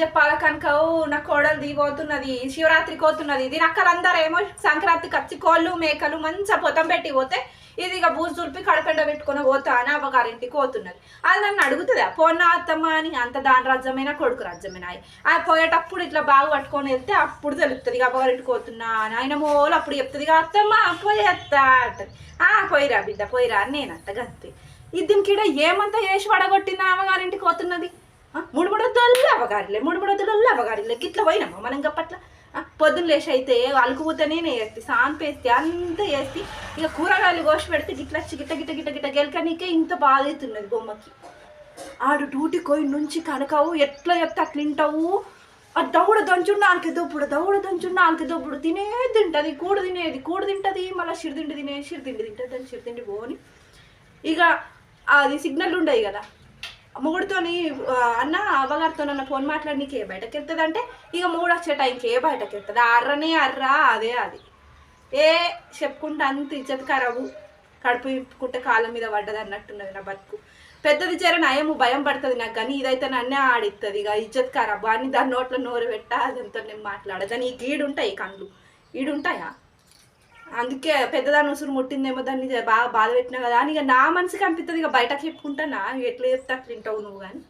చెప్పాలా కనుక నా కోడలు దిగిపోతున్నది, శివరాత్రికి పోతున్నది. ఇది నక్కలందరూ ఏమో సంక్రాంతికి వచ్చి కోళ్ళు మేకలు మంచిగా పొతం పెట్టి పోతే ఇది ఇక బూజు తులిపి కడపెండ పెట్టుకుని పోతా అని అవ్వగారింటికి పోతున్నది. అది నన్ను అడుగుతుందా పోన్నా అత్తమ్మ అని. అంత దాని రాజ్యమైనా కొడుకు రాజ్యమైనా ఆ పోయేటప్పుడు ఇట్లా బాగా పట్టుకొని వెళ్తే అప్పుడు తెలుస్తుంది ఇక అవ్వగారింటికి పోతున్నా అని. ఆయన మోలు అప్పుడు చెప్తుంది ఇక అత్తమ్మ పోయేస్తా అంటది. పోయిరా బిడ్డ పోయిరా అని నేను అత్తగంతే. ఇది దీనికి ఏమంతా వేసి పడగొట్టిందా అమ్మగారింటికి పోతున్నది. ముడుముడొద్దుల్లో అవ్వగారిలే ముడుముడొద్దుల్లో అవ్వగారిలే గిట్ల పోయినామా మనం గప్పట్ల. పొద్దున్న లేచి అయితే అలుకుపోతేనే వేస్తే సాన్పేస్తే అంతా వేస్తే ఇక కూరగాయలు కోసి పెడితే గిట్ల గిట్ట గిట్ట గిట్ట గిట్ట గెలకనికే ఇంత బాధ అవుతున్నది బొమ్మకి. ఆడు డ్యూటీ కోయి నుంచి కనకావు ఎట్లా చెప్తే అట్లా తింటావు. ఆ దౌడ దంచుండు నాలుగు దొప్పుడు దౌడ దంచుండు నాలుగు దొప్పుడు తింటుంది కూడు తింటుంది మళ్ళీ చిరుతిండి తింటుంది దాన్ని చిరుతిండి పోని. ఇక అది సిగ్నల్ ఉండవు కదా మొగుడితోని అన్న అవ్వగారితో నన్న ఫోన్ మాట్లాడనీకి బయటకు వెళ్తుంది అంటే ఇక మూడు వచ్చే టైంకి బయటకు వెళ్తుంది. అర్రనే అర్రా అదే అది చెప్పుకుంటే అంత ఇజ్జత్ ఖరాబు కడుపు ఇప్పుకుంటే కాళ్ళ మీద పడ్డది అన్నట్టున్నది నా బతుకు. పెద్దది చేర నయము భయం పడుతుంది నాకు, కానీ ఇదైతే నన్నే ఆడిస్తుంది ఇక ఇజ్జత్ ఖరాబు అని. దాని నోట్లో నోరు పెట్టా అదంతా నేను మాట్లాడదు. దాని ఈడుంటాయి కళ్ళు ఈడుంటాయా, అందుకే పెద్దదాన్ని ఉసురు ముట్టిందేమో దాన్ని బాగా బాధ పెట్టినా కదా అని ఇక నా మనసుకి అనిపిస్తుంది. ఇక బయటకు చెప్పుకుంటా నా ఎట్లా చెప్తే అట్లా వింటావు నువ్వు కానీ.